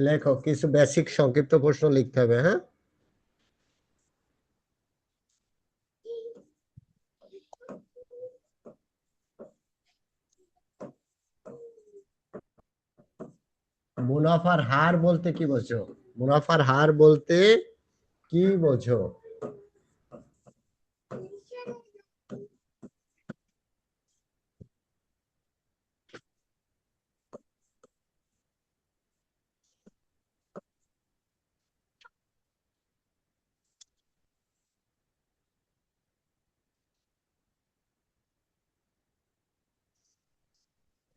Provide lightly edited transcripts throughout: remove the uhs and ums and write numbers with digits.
লেখো, কিছু বেসিক সংক্ষিপ্ত প্রশ্ন লিখতে হবে। হ্যাঁ, মুনাফার হার বলতে কি বোঝো? মুনাফার হার বলতে কি বোঝো?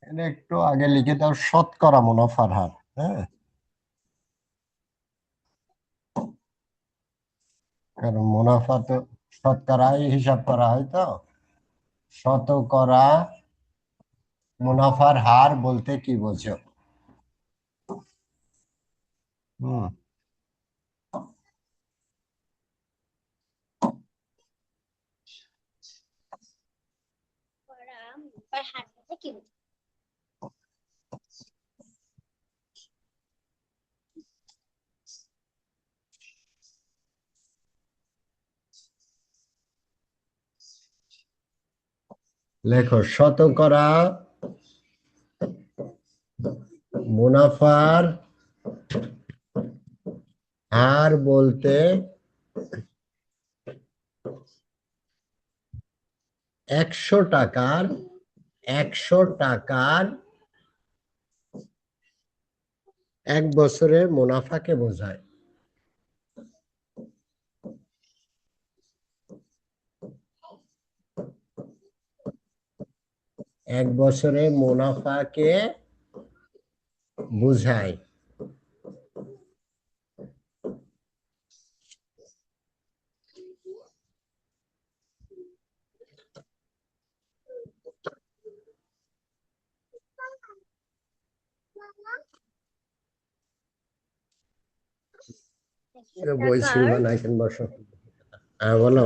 এটা একটু আগে লিখে দাও, শতকরা মুনাফার হার। হ্যাঁ, কারণ মুনাফা তো শতকরাই হিসাব করা হয়। তো শতকরা মুনাফার হার বলতে কি বোঝো? হুম, লেখো, শতকরা মুনাফার হার বলতে 100 টাকার 100 টাকার 1 বছরের মুনাফাকে বোঝায়। এক বছরের মুনাফাকে বোঝায়। বই ছিড়বা না, এখানে বসো। হ্যাঁ, বলো।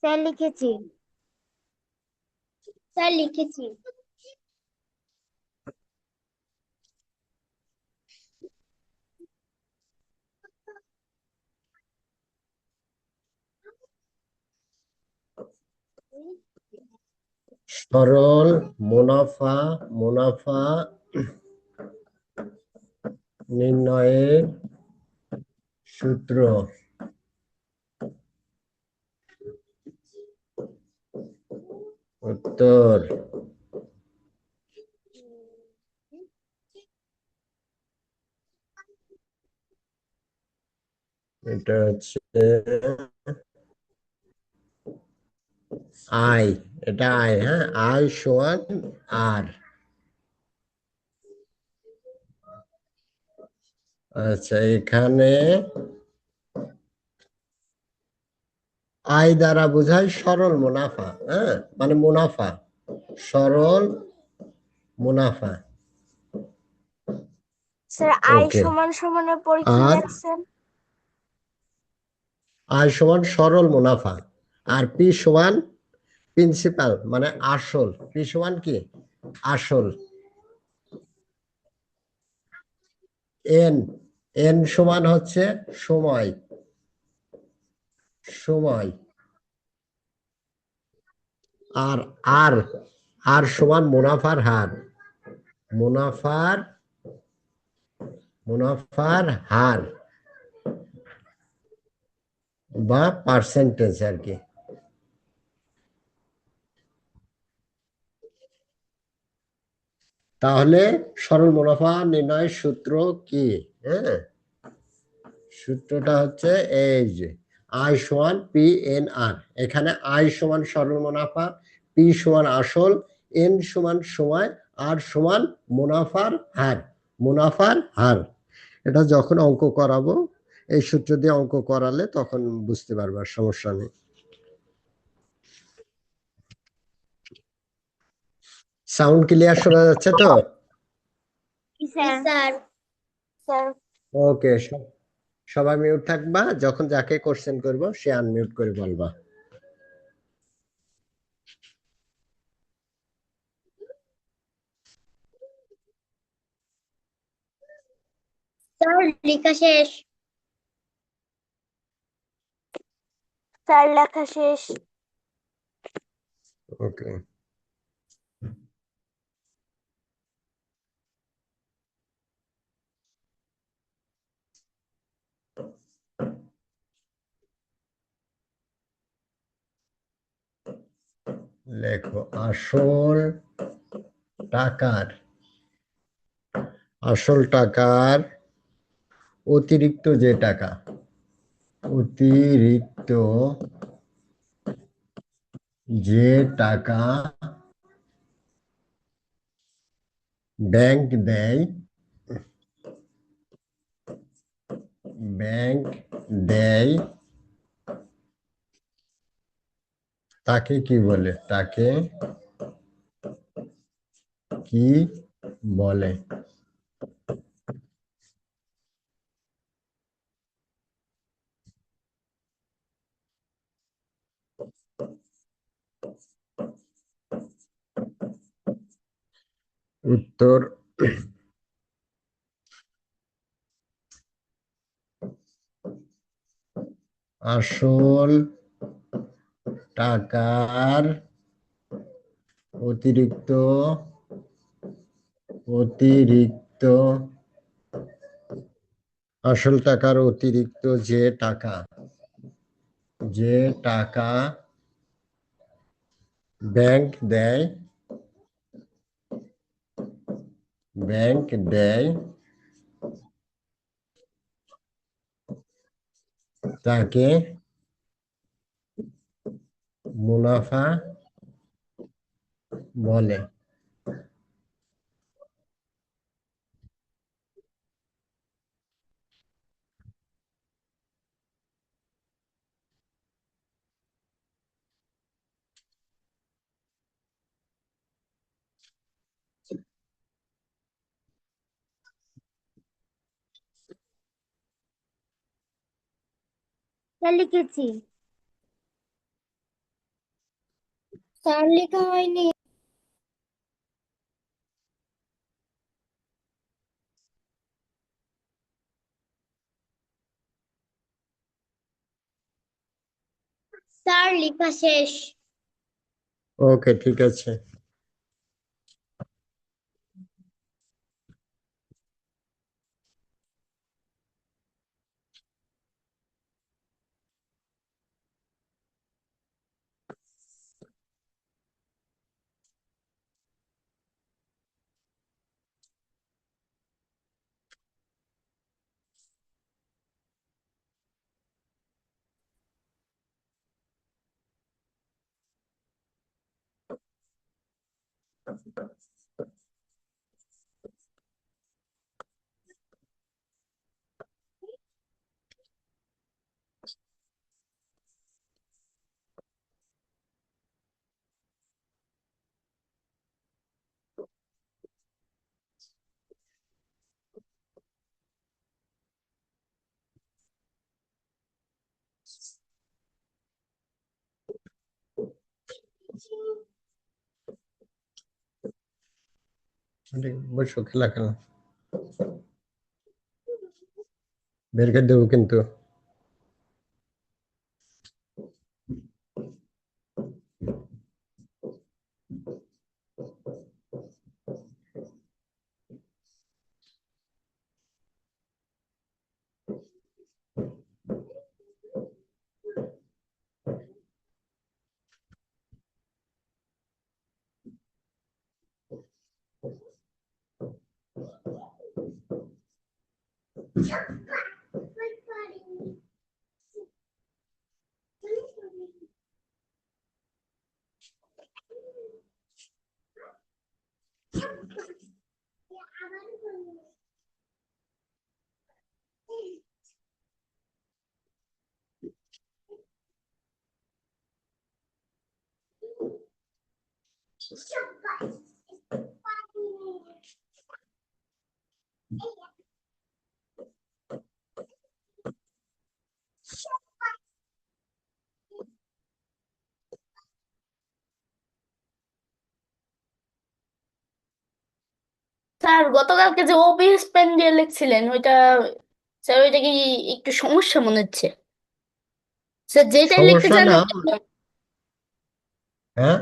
স্যার লিখেছি। স্যার লিখেছি। সরল মুনাফা মুনাফা নির্ণয়ের সূত্র। উত্তর, এটা হচ্ছে আই। এটা আই। হ্যাঁ, আই সমান আর। আচ্ছা, এখানে আয় দ্বারা বোঝায় সরল মুনাফা। হ্যাঁ, মানে মুনাফা, সরল মুনাফা। স্যার আই ওকে। সমান সমানের পরে কি আর লেখছেন? আয় সমান সরল মুনাফা, আর পি সমান প্রিন্সিপাল মানে আসল। পি সমান কি? আসল। এন, এন সমান হচ্ছে সময়। সময়। আর আর আর সমান মুনাফার হার। মুনাফার মুনাফার হার বা পার্সেন্টেজ আর কি। তাহলে সরল মুনাফা নির্ণয়ের সূত্র কি? হ্যাঁ, সূত্রটা হচ্ছে এই যে আই সমান পি এন আর। এখানে আই সমান সরল মুনাফা, পি সমান আসল, এন সমান সময়, আর সমান মুনাফার হার। মুনাফার হার, এটা যখন অঙ্ক করাবো এই সূত্র দিয়ে অঙ্ক করালে তখন বুঝতে পারবার, সমস্যা নেই। সাউন্ড ক্লিয়ার শোনা যাচ্ছে তো? স্যার স্যার ওকে, সবাই মিউট থাকবা, যখন যাকে কোশ্চেন করবো সে আনমিউট করে বলবা। স্যার লেখা শেষ। স্যার লেখা শেষ। ওকে, লেখো টাকার আসল টাকার অতিরিক্ত যে টাকা, অতিরিক্ত যে টাকা ব্যাংক দেয়, ব্যাংক দেয় তাকে কি বলে? তাকে কি বলে? উত্তর আসল টাকার অতিরিক্ত অতিরিক্ত আসল টাকার অতিরিক্ত যে টাকা, যে টাকা ব্যাংক দেয়, ব্যাংক দেয় তাকে মুনাফা বলে। স্যার লিখেছি। স্যার লেখা হয়নি। স্যার লেখা শেষ। ওকে, ঠিক আছে। বসো, খেলা খেলা বের করে দেবো কিন্তু। স্যার গতকালকে যে ওবিএস পেন দিয়ে লিখছিলেন ওইটা, স্যার ওইটা কি একটু সমস্যা মনে হচ্ছে? স্যার যেটাই লিখতে সমস্যা চান না। হ্যাঁ,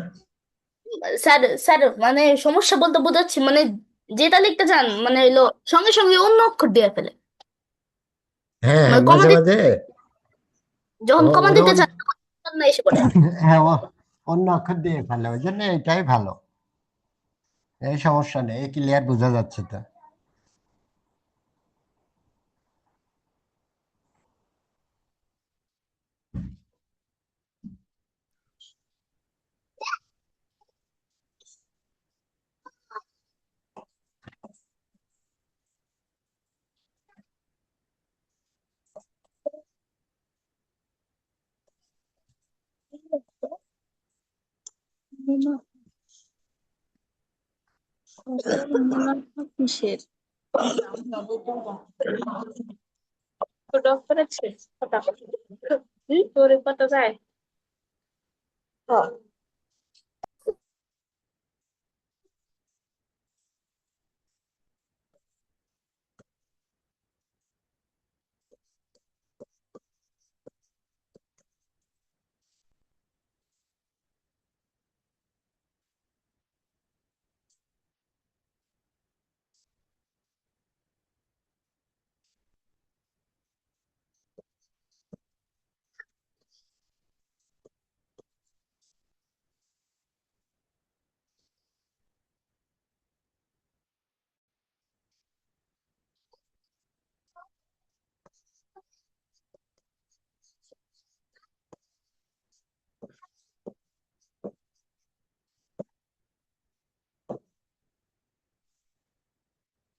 স্যার, স্যার মানে সমস্যা বলতে বোঝাচ্ছি মানে যেটা লিখতে চান মানে হইলো সঙ্গে সঙ্গে অন্য অক্ষর দিয়ে ফেলে, হ্যাঁ, মানে কমা মাঝে দিতে, মাঝে যখন কমা ওরা দিতে চান তখন না এসে পড়ে। হ্যাঁ, অন্য অক্ষর দিয়ে ফেলে, ওই জন্য এটাই ভালো। এই সমস্যা নেই, ক্লিয়ার বোঝা যাচ্ছে তো। কিসের ডক্টর আছে তোরে কত যায়?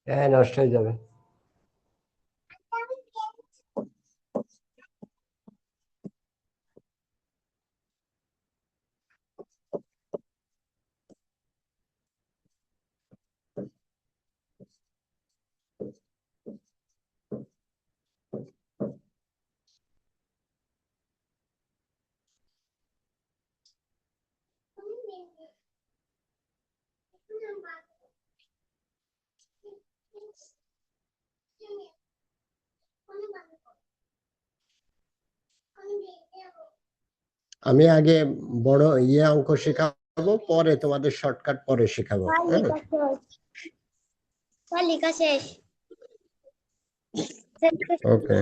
হ্যাঁ, নষ্ট হয়ে যাবে। আমি আগে বড় অঙ্ক শেখাবো, পরে তোমাদের শর্টকাট পরে শেখাবো। স্যার হ্যাঁ, লেখা শেষ। স্যার লেখা শেষ। স্যার লেখা শেষ। ওকে।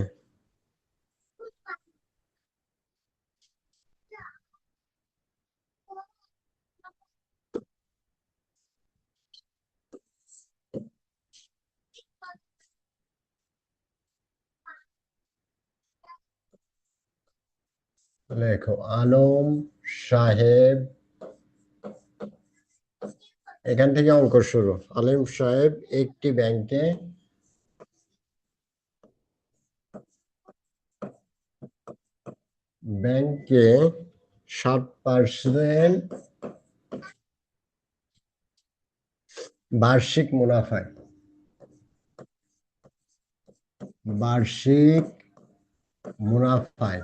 লেখো আলম সাহেব, এখান থেকে অঙ্ক শুরু। আলম সাহেব একটি ব্যাংকে ব্যাংকে 7% বার্ষিক মুনাফায়, বার্ষিক মুনাফায়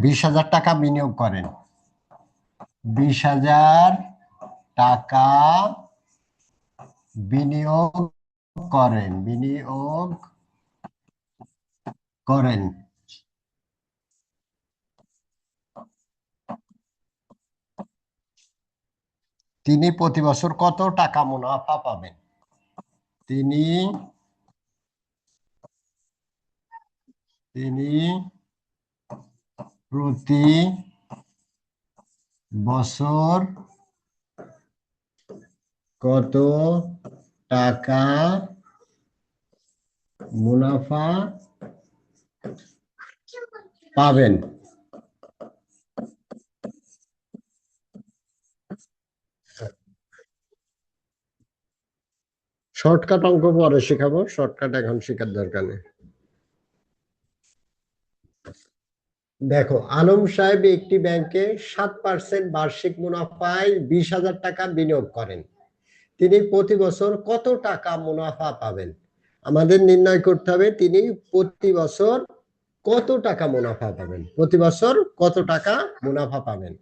20,000 টাকা বিনিয়োগ করেন। 20,000 টাকা বিনিয়োগ বিনিয়োগ করেন। তিনি প্রতি বছর কত টাকা মুনাফা পাবেন? তিনি তিনি প্রতি বছর কত টাকা মুনাফা পাবেন? শর্টকাট অঙ্ক পরে শেখাবো, শর্টকাট এখন শেখার দরকার নেই। দেখো, আলম সাহেব একটি ব্যাংকে 7% বার্ষিক মুনাফায় 20,000 টাকা বিনিয়োগ করেন। তিনি প্রতি বছর কত টাকা মুনাফা পাবেন? আমাদের নির্ণয় করতে হবে তিনি প্রতি বছর কত টাকা মুনাফা পাবেন, প্রতি বছর কত টাকা মুনাফা পাবেন।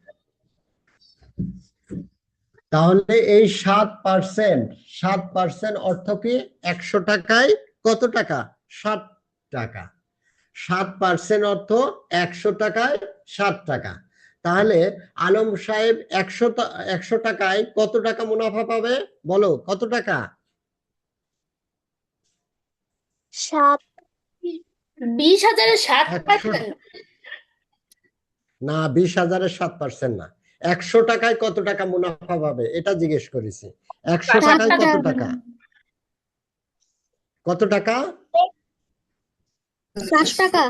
তাহলে এই 7% অর্থ কি? 100 টাকায় কত টাকা? 7 টাকা। 7% অর্থ 100 টাকায় 7 টাকা। তাহলে আলম সাহেব 100 টাকায় কত টাকা মুনাফা পাবে? বলো কত টাকা? 7 20,000-এর 100 7%? না, 20,000-এর 7% না, 100 টাকায় কত টাকা মুনাফা পাবে এটা জিজ্ঞেস করেছি। 100 7 টাকায় টাকা। কত টাকা? কত টাকা? 7 টাকা।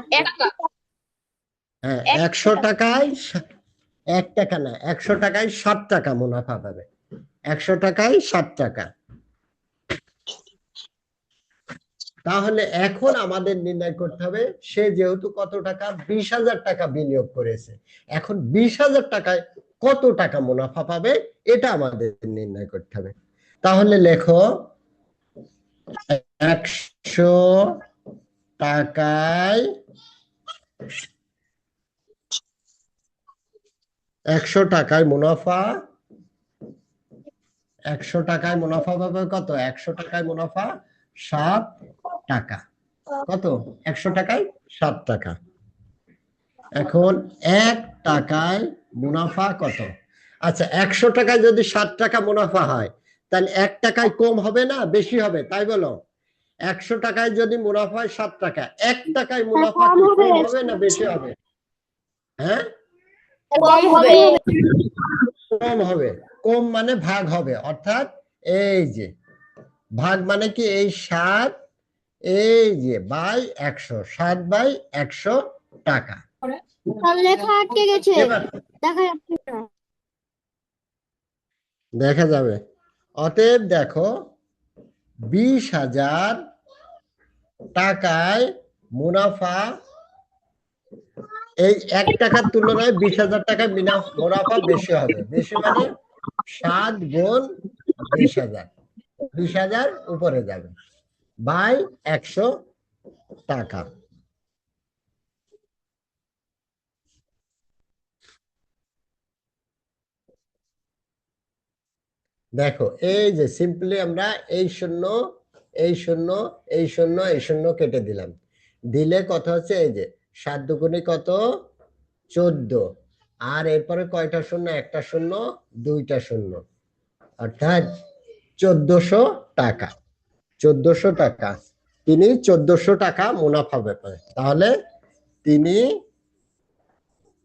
হ্যাঁ, এক 100 টাকায় 1 টাকা না, 100 টাকায় 7 টাকা মুনাফা পাবে। 100 টাকায় 7 টাকা। তাহলে এখন আমাদের নির্ণয় করতে হবে সে যেহেতু কত টাকা? 20,000 টাকা বিনিয়োগ করেছে, এখন 20,000 টাকায় কত টাকা মুনাফা পাবে এটা আমাদের নির্ণয় করতে হবে। তাহলে লেখো 100 টাকায় 100 টাকায় মুনাফা, 100 টাকায় মুনাফা পাবে কত? 100 টাকায় মুনাফা 7 টাকা। কত? 100 টাকায় 7 টাকা। এখন 1 টাকায় মুনাফা কত? আচ্ছা, 100 টাকায় যদি 7 টাকা মুনাফা হয় তাহলে 1 টাকায় কম হবে না বেশি হবে? তাই বলো, 100 টাকায় যদি মুনাফা হয় 7 টাকা, 1 টাকায় মুনাফা কি কম হবে না বেশি হবে? হ্যাঁ, কম হবে। কম হবে। কম মানে ভাগ হবে, অর্থাৎ এই যে ভাগ মানে কি? এই 7, এই যে বাই 100, 7/100 টাকা। লেখা আটকে গেছে, এবার দেখা যাচ্ছে না। দেখা যাবে। অতএব দেখো, 20,000 টাকায় মুনাফা, এই 1 টাকার তুলনায় 20,000 টাকায় মুনাফা বেশি হবে। বেশি মানে 7 গুণ 20,000, 20,000 উপরে যাবে বাই 100 টাকা। দেখো, এই যে সিম্পলি আমরা এই শূন্য, এই শূন্য, এই শূন্য, এই শূন্য কেটে দিলাম। দিলে কত হচ্ছে? এই যে 7 দুগুণে কত? 14। আর এরপরে কয়টা শূন্য? একটা শূন্য, দুইটা শূন্য, অর্থাৎ 1400 টাকা। 1400 টাকা। তিনি 1400 টাকা মুনাফা ব্যাপারে। তাহলে তিনি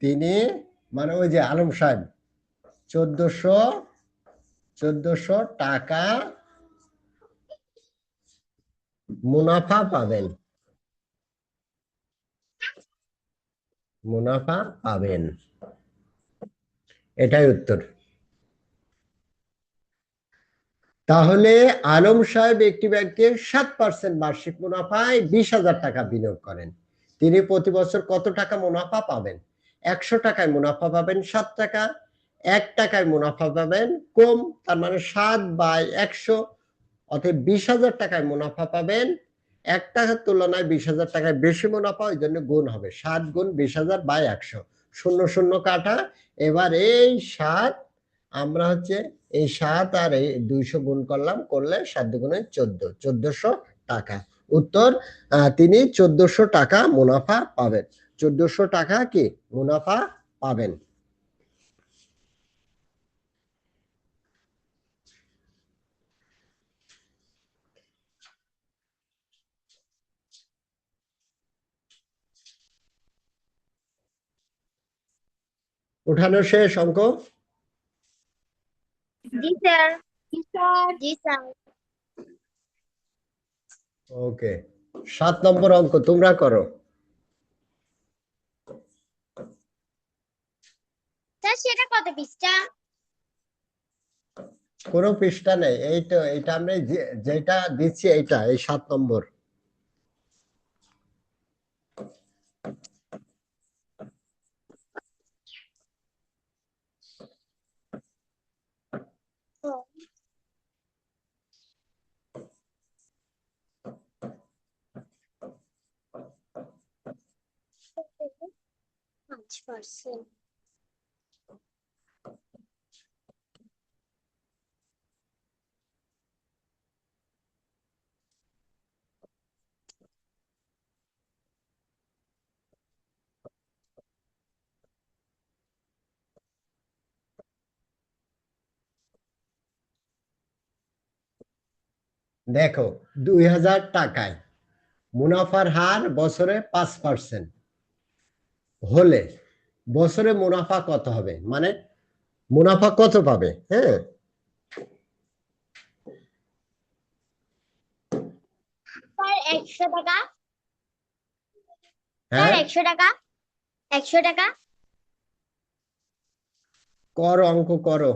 তিনি মানে ওই যে আলম সাহেব 1400 টাকা মুনাফা পাবেন। মুনাফা পাবেন, এটাই উত্তর। তাহলে আলম সাহেব একটি ব্যাংকে 7% বার্ষিক মুনাফায় 20,000 টাকা বিনিয়োগ করেন। তিনি প্রতি বছর কত টাকা মুনাফা পাবেন? 100 টাকায় মুনাফা পাবেন 7 টাকা, 1 টাকায় মুনাফা পাবেন কম, তার মানে 7/100। অতএব 20,000 টাকায় মুনাফা পাবেন, 1 টাকার তুলনায় 20,000 টাকায় বেশি মুনাফা, ওই জন্য গুণ হবে 7 গুণ 20,000/100। শূন্য শূন্য কাটা। এবার এই 7 আমরা হচ্ছে এই 7 আর এই 200 গুণ করলাম, করলে 7 দুগুণে 14, 1400 টাকা। উত্তর, তিনি 1400 টাকা মুনাফা পাবেন। 1400 টাকা কি মুনাফা পাবেন। উঠানো শেষ অঙ্ক? জি স্যার। জি স্যার। জি স্যার। ওকে, 7 নম্বর অঙ্ক তোমরা করো। স্যার সেটা কত পৃষ্ঠা? কোনো পৃষ্ঠা নেই, এই তো এটা আমরা যেটা দিচ্ছি এইটা, এই 7 নম্বর। 5%। দেখো 2000 টাকায় মুনাফার হার বছরে 5% হলে বছরে মুনাফা কত হবে, মানে মুনাফা কত পাবে? হ্যাঁ, স্যার 100 টাকা। স্যার হ্যাঁ 100 টাকা। 100 টাকা। করো, অঙ্ক করো,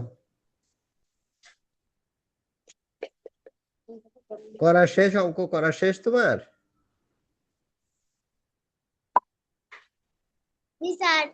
করা শেষ? অঙ্ক করা শেষ তোমার? জি স্যার।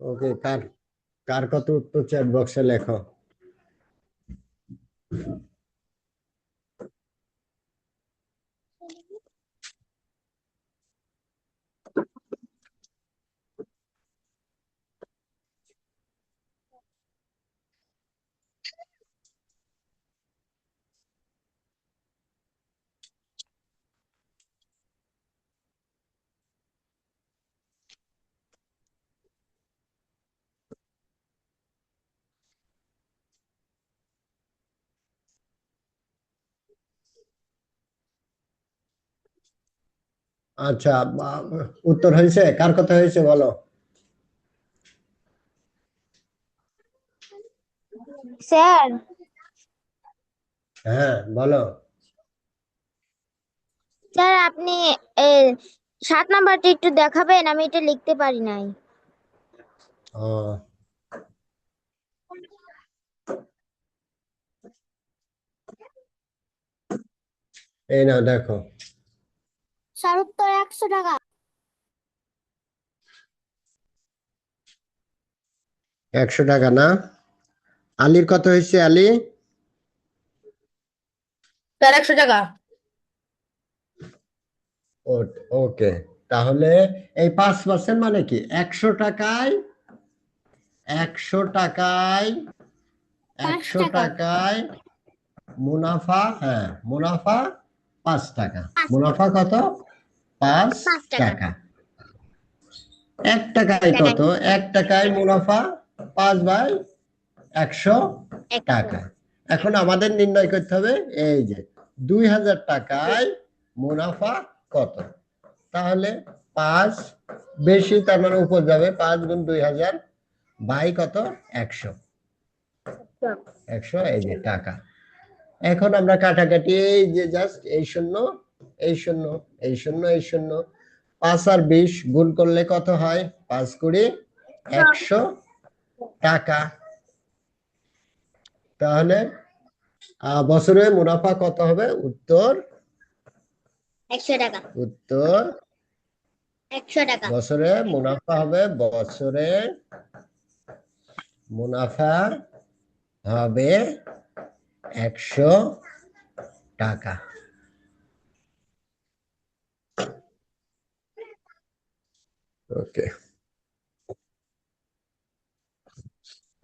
ওকে, কার কার কত উত্তর চ্যাট বক্সে লেখো। আচ্ছা, উত্তর হয়েছে? কার কথা হয়েছে বলো। স্যার হ্যাঁ বলো। স্যার আপনি 7 নাম্বারটা একটু দেখাবেন, আমি এটা লিখতে পারি নাই। ও, এই নাও দেখো। স্যার উত্তর 100 টাকা। 100 টাকা না? আলীর কত হয়েছে আলী? স্যার 100 টাকা। ওকে, তাহলে এই 5% মানে কি? 100 টাকায়, 100 টাকায়, 5 100 টাকা। টাকায় মুনাফা, হ্যাঁ মুনাফা 5 টাকা। 5 মুনাফা কত? 5 টাকা। টাকা। 1 টাকায় কত? 1 টাকায় মুনাফা 5/100 টাকা। এখন আমাদের নির্ণয় করতে হবে এই যে 2000 টাকায় মুনাফা কত। তাহলে 5 বেশি, তার মানে উপর যাবে। 5 × 2000 বাই কত? 100। 100 এই যে টাকা। এখন আমরা কাটাকাটি, এই যে জাস্ট এই শূন্য, এই শূন্য, এই শূন্য, এই শূন্য, 5 আর 20 গুণ করলে কত হয়? 5 × 100 টাকা। তাহলে বছরে মুনাফা কত হবে? উত্তর 100 টাকা। উত্তর 100 টাকা। বছরে মুনাফা হবে, বছরে মুনাফা হবে 100 টাকা। ওকে,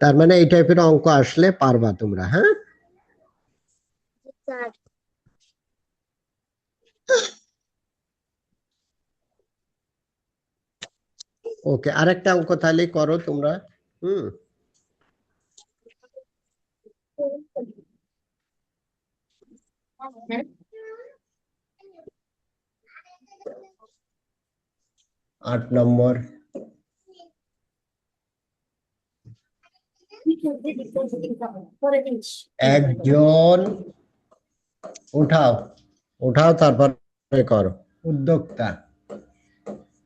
তার মানে এই টাইপের অঙ্ক আসলে পারবা তোমরা। হ্যাঁ, স্যার ওকে, আরেকটা অঙ্ক তাহলে করো তোমরা। হুম, 8 নম্বর। একজন উঠাও উঠাও তারপরে করো। উদ্যোক্তা,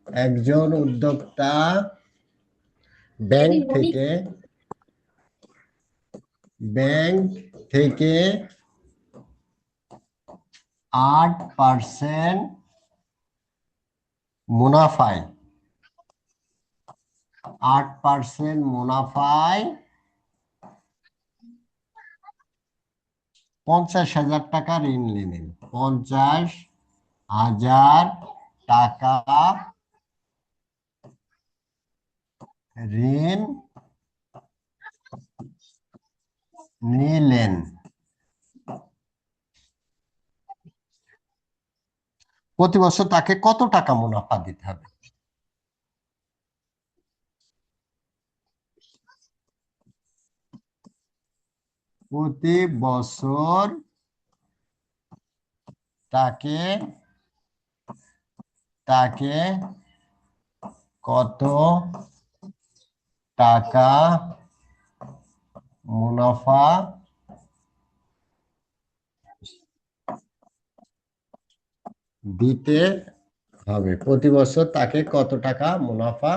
একজন উদ্যোক্তা ব্যাংক থেকে 8% মুনাফায় 50,000 টাকা ঋণ নিলেন। 50,000 টাকা ঋণ নিলেন। প্রতি বছর তাকে কত টাকা মুনাফা দিতে হবে? প্রতি বছর তাকে কত টাকা মুনাফা দিতে হবে? প্রতি বছর তাকে কত টাকা মুনাফা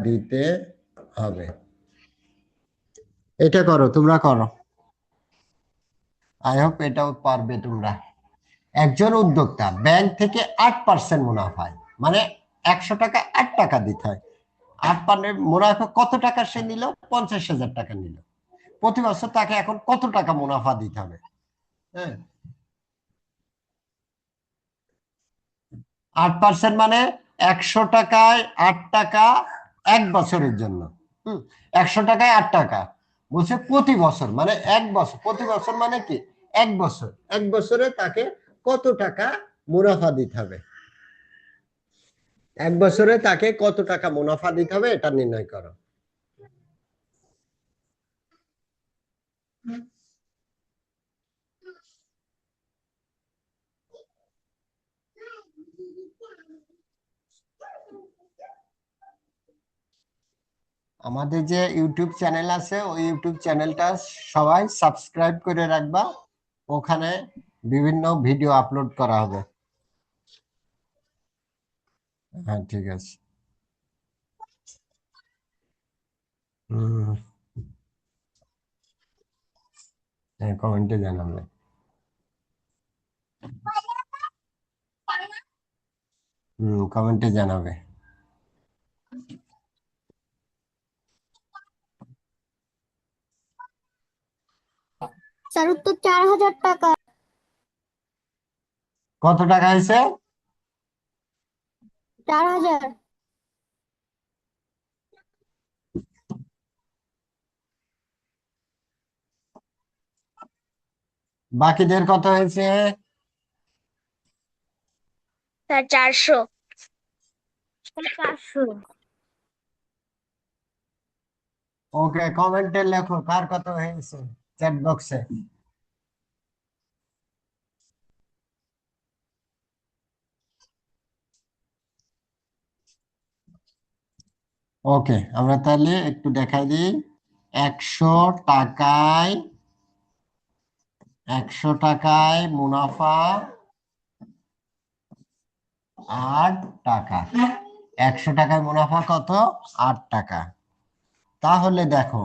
দিতে হবে? এটা করো, তোমরা করো। আই হোপ এটাও পারবে তোমরা। একজন উদ্যোক্তা ব্যাংক থেকে 8% মুনাফায়, মানে 100 টাকা 8 টাকা দিতে হয়। 8% মুনাফা কত টাকা সে নিল? 50,000 টাকা নিল। প্রতি বছর তাকে এখন কত টাকা মুনাফা দিতে হবে? হ্যাঁ, 8% মানে 100 টাকায় 8 টাকা 1 বছরের জন্য। 100 টাকায় 8 টাকা বলছে প্রতি বছর, মানে 1 বছর। প্রতি বছর মানে কি 1 বছর। 1 বছরে তাকে কত টাকা মুনাফা দিতে হবে? 1 বছরে তাকে কত টাকা মুনাফা দিতে হবে এটা নির্ণয় করো। আমাদের যে ইউটিউব চ্যানেল আছে, ওই ইউটিউব চ্যানেলটা সবাই সাবস্ক্রাইব করে রাখবা। ওখানে বিভিন্ন ভিডিও আপলোড করা হবে। হ্যাঁ, ঠিক আছে। কমেন্টে জানাবে। কমেন্টে জানাবে। স্যার উত্তর 4,000 টাকা। কত টাকা হয়েছে? 4,000। বাকিদের কত হয়েছে? স্যার 400। 400। ওকে, কমেন্টে লেখো কার কত হয়েছে চ্যাট বক্সে। ওকে, আমরা তাহলে একটু দেখাই দিই। 100 টাকায় 100 টাকায় মুনাফা 8 টাকা। 100 টাকায় মুনাফা কত? 8 টাকা। তাহলে দেখো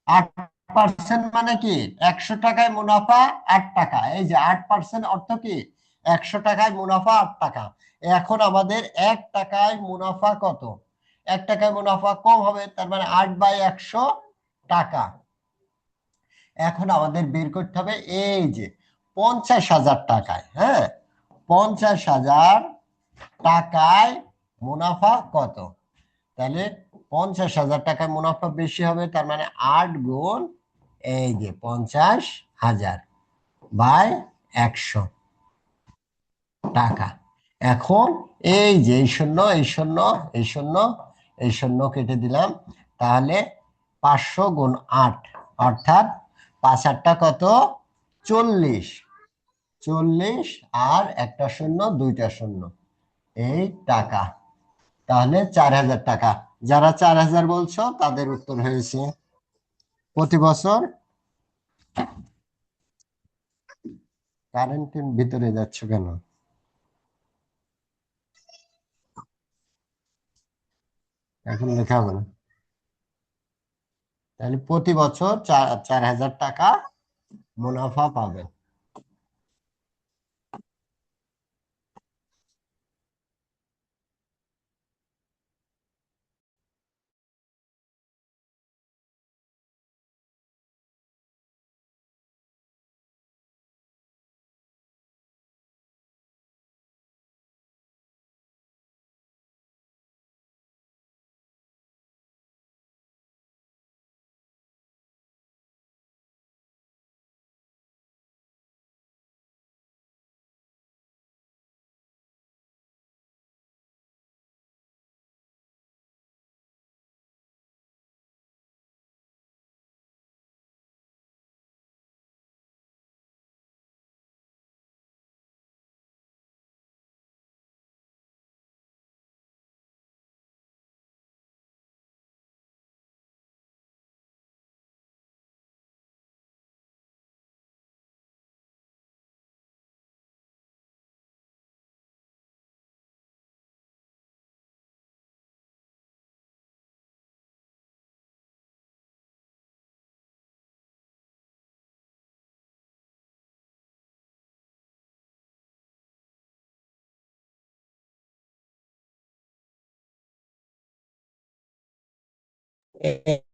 8% মানে কি 100 টাকায় মুনাফা 8 টাকা। এই যে 8% অর্থ কি 100 টাকায় মুনাফা 8 টাকা। এখন আমাদের 1 টাকায় মুনাফা কত? 1 টাকায় মুনাফা কম হবে, তার মানে 8/100 টাকা। এখন আমাদের বের করতে হবে এই যে 50,000 টাকায়, হ্যাঁ 50,000 টাকায় মুনাফা কত? তাহলে 50,000 টাকায় মুনাফা বেশি হবে, তার মানে 8 গুণ এই যে 50,000/100 টাকা। এখন এই যে এই শূন্য এই শূন্য এই শূন্য এই শূন্য কেটে দিলাম, তাহলে 500 গুণ 8 অর্থাৎ 5/8 কত? 40। 40 আর একটা শূন্য, দুইটা শূন্য, এই টাকা। তাহলে 4,000 টাকা। যারা 4,000 বলছো তাদের উত্তর হয়েছে প্রতি বছর। কারেন্টের ভিতরে যাচ্ছ কেন? এখন লেখা হবে না। তাহলে প্রতি বছর 4,000 টাকা মুনাফা পাবেন।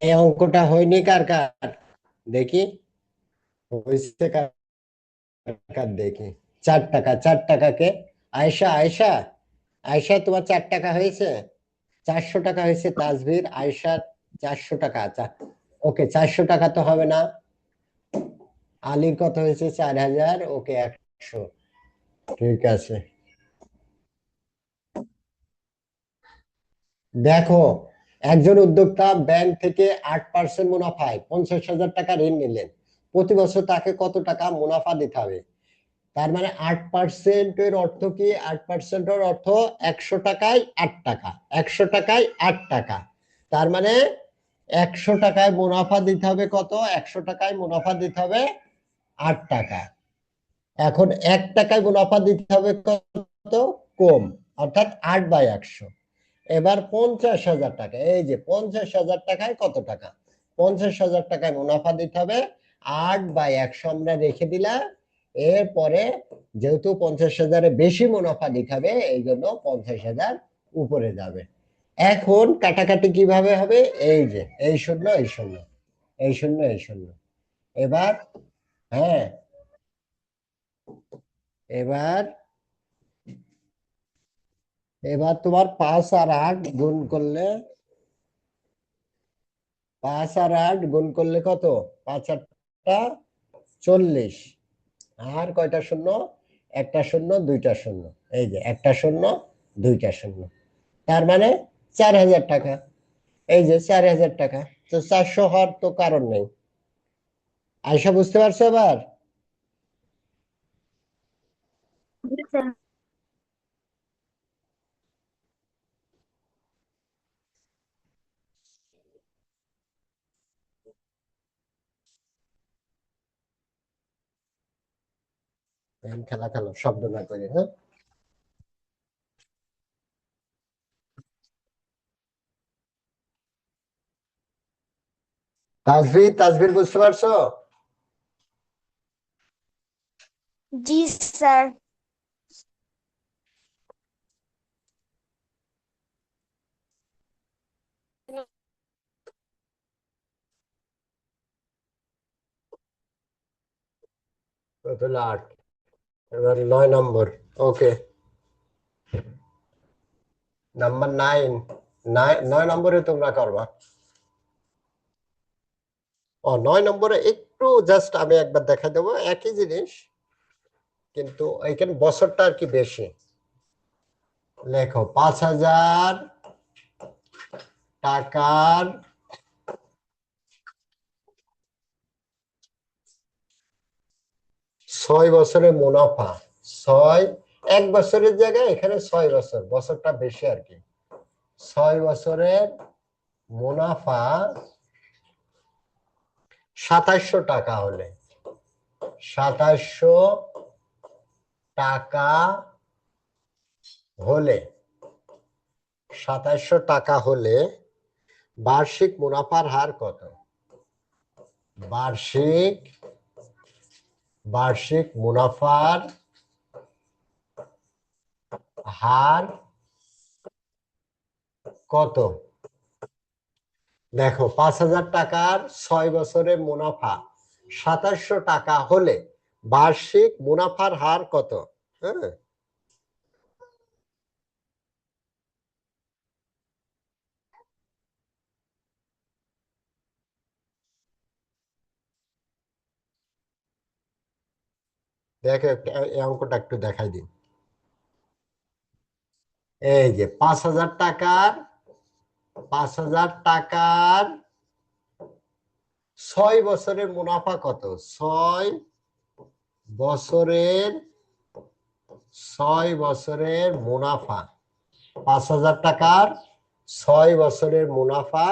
এই অঙ্কটা হয়নি কার কার দেখি, হয়েছে কার কার দেখি। 4 টাকা, 4 টাকাকে, আয়শা আয়শা আয়শা তোমার 4 টাকা হয়েছে। 400 টাকা হয়েছে তাজভির, আয়শা 400 টাকা। আচ্ছা, ওকে 400 টাকা তো হবে না। আলীর কত হয়েছে? 4,000, ওকে 100। ঠিক আছে, দেখো, একজন উদ্যোক্তা ব্যাংক থেকে 8% মুনাফায় 50,000 টাকা ঋণ নিলেন। প্রতি বছর তাকে কত টাকা মুনাফা দিতে হবে? তার মানে 8%-এর অর্থ কি? 8%-এর অর্থ 100 টাকায় 8 টাকা, 100 টাকায় 8 টাকা। তার মানে 100 টাকায় মুনাফা দিতে হবে কত? 100 টাকায় মুনাফা দিতে হবে 8 টাকা। এখন 1 টাকায় মুনাফা দিতে হবে কত? কম, অর্থাৎ 8/100। এবার 50,000 টাকা, এই যে 50,000 টাকায় কত টাকা? 50,000 টাকায় মুনাফা দিতে হবে 8/100 আমরা রেখে দিলাম। এরপরে যেহেতু 50,000-এর বেশি মুনাফা দিতে হবে, এই জন্য 50,000 উপরে যাবে। এখন কাটাকাটি কিভাবে হবে? এই যে এই শূন্য এই শূন্য, এই শূন্য এই শূন্য। এবার, হ্যাঁ, এবার এবার তোমার 5 আর 8 গুণ করলে, 5 আর 8 গুণ করলে কত? 5 8 টা 40। আর কয়টা শূন্য? একটা শূন্য, দুইটা শূন্য। এই যে একটা শূন্য, দুইটা শূন্য। তার মানে 4,000 টাকা। এই যে 4,000 টাকা। তো 400 হওয়ার তো কারণ নেই। আয়সা বুঝতে পারছো এবার? এখন খেলা খেলো, শব্দ না করে, হ্যাঁ। তাজভির, তাজভির বুঝতে পারছো? জি স্যার। তাহলে 8, এবার 9 নম্বর। ওকে, নাম্বার 9। 9 নম্বরে তোমরা করবা। ও, 9 নম্বরে একটু জাস্ট আমি একবার দেখা দেবো, একই জিনিস, কিন্তু এখানে বছরটা আর কি বেশি। লেখো 5,000 টাকার 6 বছরে মুনাফা। 6, 1 বছরের জায়গায় এখানে 6 বছর, বছরটা বেশি আর কি। 6 বছরের মুনাফা 2700 টাকা হলে, 2700 টাকা হলে, 2700 টাকা হলে বার্ষিক মুনাফার হার কত? বার্ষিক মুনাফার হার কত? দেখো 5000 টাকার 6 বছরের মুনাফা 2700 টাকা হলে বার্ষিক মুনাফার হার কত? হ্যাঁ, দেখো এই অঙ্কটা একটু দেখাই দিন। এই যে 5000 টাকার 6 বছরের মুনাফা কত? 6 বছরের মুনাফা, 5000 টাকার 6 বছরের মুনাফা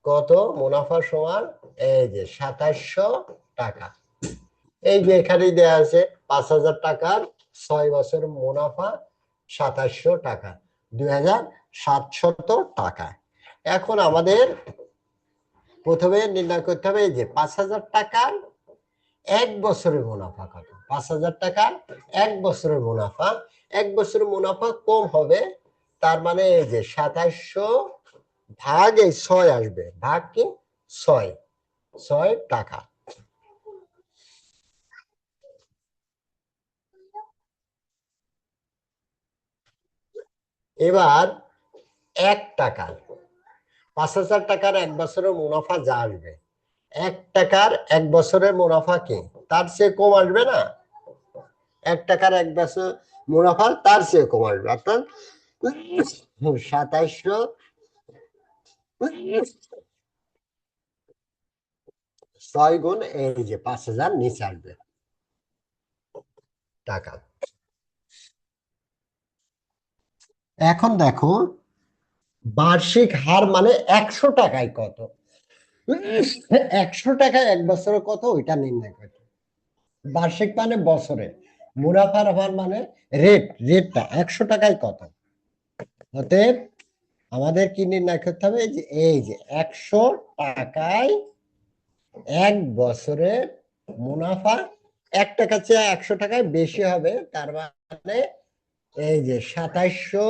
কত? মুনাফা সমান এই যে 2700 টাকা। এই যে এখানেই দেয়া আছে 5000 টাকার 6 বছরের মুনাফা 2700 টাকা, 2700 টাকা। এখন আমাদের প্রথমে নির্ণয় করতে হবে এই যে 5000 টাকার 1 বছরের মুনাফা কত? 5000 টাকার 1 বছরের মুনাফা, 1 বছরের মুনাফা কম হবে, তার মানে এই যে 2700 ভাগ এই 6 আসবে, ভাগ কি 6 টাকা। এবার 1 টাকার 5000 টাকার 1 বছরের মুনাফা যা আসবে, 1 টাকার 1 বছরের মুনাফা কি তার চেয়ে কম আসবে না? 1 টাকার 1 বছর মুনাফা তার চেয়ে কম আসবে, অর্থাৎ 2700 6 গুণ এই যে 5000 নিচে আসবে টাকা। এখন দেখো বার্ষিক হার মানে 100 টাকায় কত? 100 টাকায় 1 বছরে কত ওইটা নির্ণয় করতে। বার্ষিক মানে বছরে, মুনাফার হার মানে রেটটা 100 টাকায় কত? অতএব আমাদের কি নির্ণয় করতে হবে? এই যে 100 টাকায় 1 বছরের মুনাফা 1 টাকা চেয়ে 100 টাকায় বেশি হবে, তার মানে এই যে 2700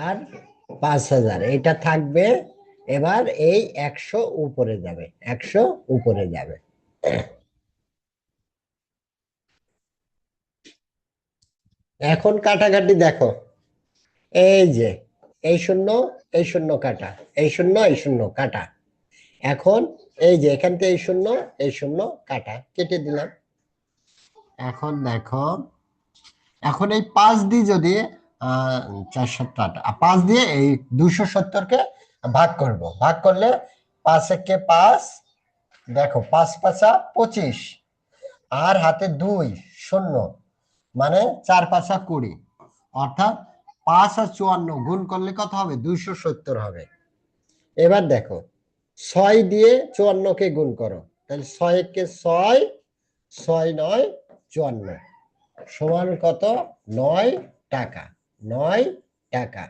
আর 5000 এটা থাকবে। এবার এই 100 উপরে যাবে, 100 উপরে যাবে। এখন কাটাকাটি দেখো, এই যে এই শূন্য কাটা, এই শূন্য কাটা। এখন এই যে এখান থেকে এই শূন্য কাটা, কেটে দিলাম। এখন দেখো, এখন এই 5 দিয়ে যদি 470 5 দিয়ে এই 270 কে ভাগ করব, ভাগ করলে 5 একে 5, দেখো 5 5 25, আর হাতে 2 শূন্য, মানে 4 5 20, অর্থাৎ 5 আর 54 গুণ করলে কত হবে? 270 হবে। এবার দেখো 6 দিয়ে 54 কে গুণ করো, তাহলে 6 একে 6, 6 9 54 সমান কত? 9 টাকা, 9 টাকা।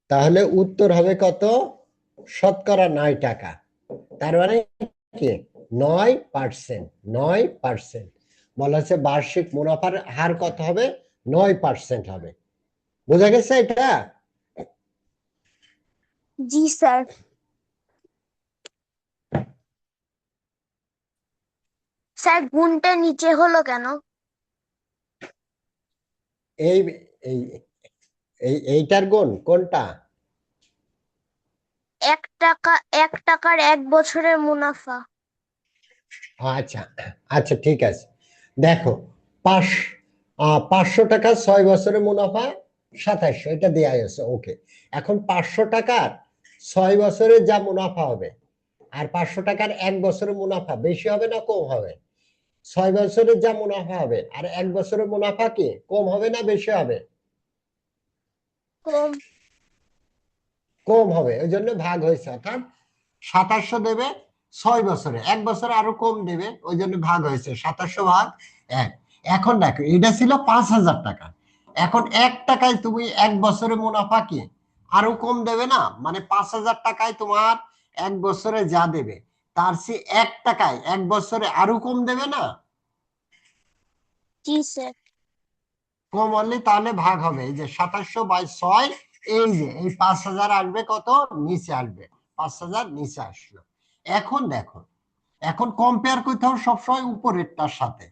তাহলে উত্তর হবে কত? শতকরা 9 টাকা। তার মানে কি 9%, 9%। বলা হচ্ছে বার্ষিক মুনাফার হার কত হবে? 9% হবে। বোঝা গেছে এটা? জি স্যার। স্যার গুণটা নিচে হলো কেন? এই এই এইটার গুণ কোনটা? 1 টাকার 1 বছরের মুনাফা। আচ্ছা আচ্ছা, ঠিক আছে। দেখো 500 টাকা 6 বছরের মুনাফা 2700, এটা দেয়া আছে, ওকে। এখন 500 টাকার 6 বছরের যা মুনাফা হবে আর 500 টাকার 1 বছরের মুনাফা বেশি হবে না কম হবে? 6 বছরের যা মুনাফা হবে আর 1 বছরের মুনাফা কি কম হবে না বেশি হবে? কম। কম হবে, ওই জন্য ভাগ হয়েছে। অর্থাৎ 2700 দেবে 6 বছরে, 1 বছরে আরো কম দেবে, ওই জন্য ভাগ হয়েছে 2700/1। এখন দেখো এটা ছিল 5,000 টাকা, এখন 1 টাকায় তুমি 1 বছরে মুনাফা কি আরো কম দেবে না? মানে 5,000 টাকায় তোমার 1 বছরে যা দেবে তার চেয়ে 1 টাকায় 1 বছরে আরো কম দেবে না? জি স্যার। কম হলে তাহলে ভাগ হবে, এই যে 2700/6, এই যে এই 5,000 আসবে কত নিচে আসবে, 5,000 নিচে আসলো। এখন দেখো, এখন কম্পেয়ার করতে হবে সবসময় উপরেরটার সাথে।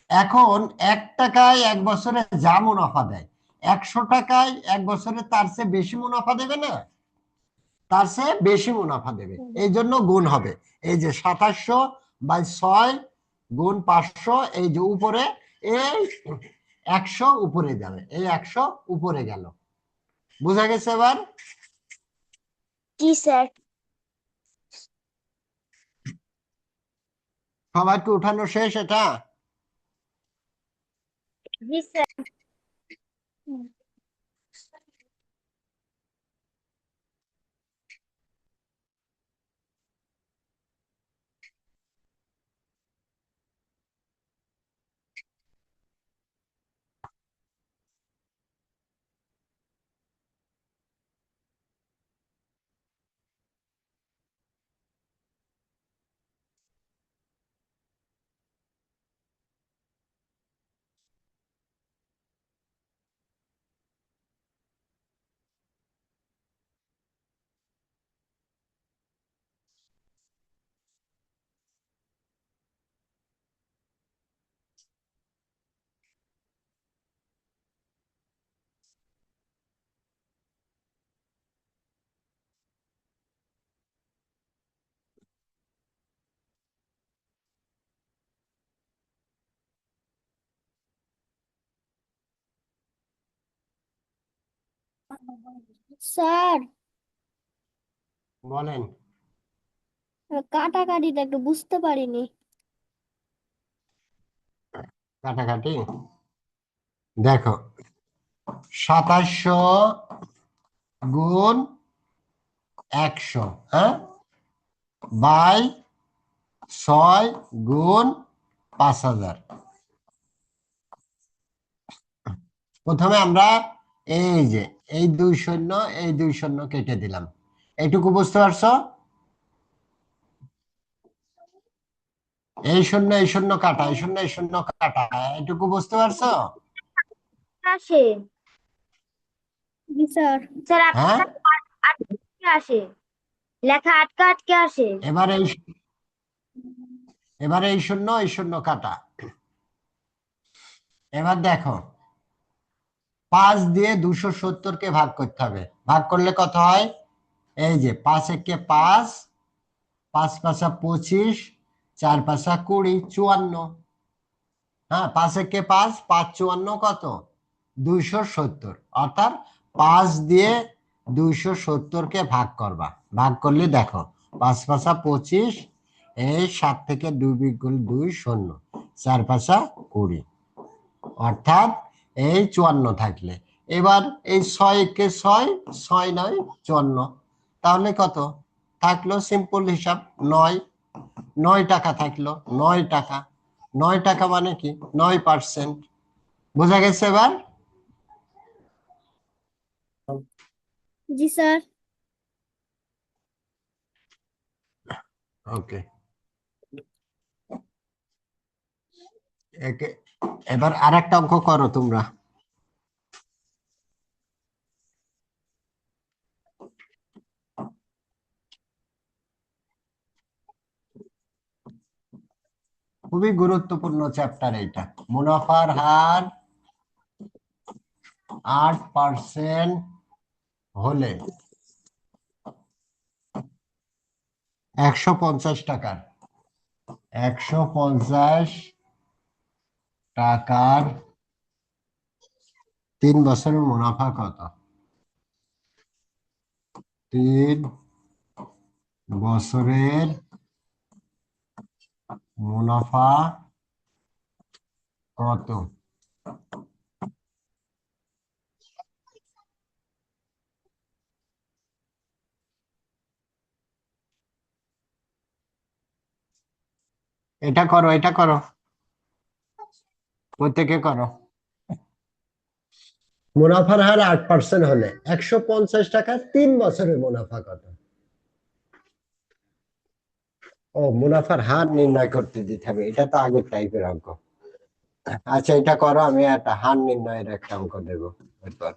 এখন 1 টাকায় 1 বছরে যা মুনাফা দেয়, 100 টাকায় 1 বছরে তার চেয়ে বেশি মুনাফা দেবে না? তার চেয়ে বেশি মুনাফা দেবে, এই জন্য গুণ হবে। এই যে 2700/6 গুণ 500, এই যে উপরে এই 100 উপরে যাবে, এই 100 উপরে গেল। বোঝা গেছে এবার? জি স্যার। সবার কি উঠানো শেষ এটা? জি স্যার। স্যার, বলেন। কাটাকাটিটা একটু বুঝতে পারিনি। কাটাকাটি দেখো, 2700 গুণ 100, হ্যাঁ, বাই 6 গুণ 5,000। প্রথমে আমরা এই যে এই 2 শূন্য এই 2 শূন্য কেটে দিলাম, এইটুকু বুঝতে পারছো? এই শূন্য কাটা, এই শূন্য কাটা, এইটুকু বুঝতে পারছো? আসে। জি স্যার। স্যার হ্যাঁ, আটকে আসে, লেখা আটকে আটকে আসে। এবার এই শূন্য কাটা। এবার দেখো, 5 দিয়ে 270-কে ভাগ করতে হবে, ভাগ করলে কত হয়? এই যে 5 একে 5, 5 পাঁচা 25, 4 পাঁচা 20, 54। হ্যাঁ, 5 একে 5, 5 54 কত? 270। অর্থাৎ 5 দিয়ে 270-কে ভাগ করবা, ভাগ করলে দেখো 5 পাঁচা 25, এই 7 থেকে 2 বিয়োগ করলে 2 শূন্য, 4 পাঁচা 20, অর্থাৎ এই 54 থাকলে। এবার এই 6 একে 6, 6 9 54, তাহলে কত থাকলো? সিম্পল হিসাব, 9। 9 টাকা থাকলো, 9 টাকা। 9 টাকা মানে কি 9%। বোঝা গেছে এবার? জি স্যার। ওকে, এবার আর একটা অঙ্ক করো তোমরা। খুবই গুরুত্বপূর্ণ চ্যাপ্টার এইটা। মুনাফার হার 8% হলে 150 টাকার 3 বছরের মুনাফা কত? 3 বছরের মুনাফা কত? এটা করো, এটা করো, প্রত্যেকে করো। মুনাফার হার 8% হলে 150 টাকা 3 বছরের মুনাফা কত? ও, মুনাফার হার নির্ণয় করতে দিতে হবে, এটা তো আগের টাইপের অঙ্ক। আচ্ছা, এটা করো, আমি একটা হার নির্ণয়ের একটা অঙ্ক দেবো এরপর।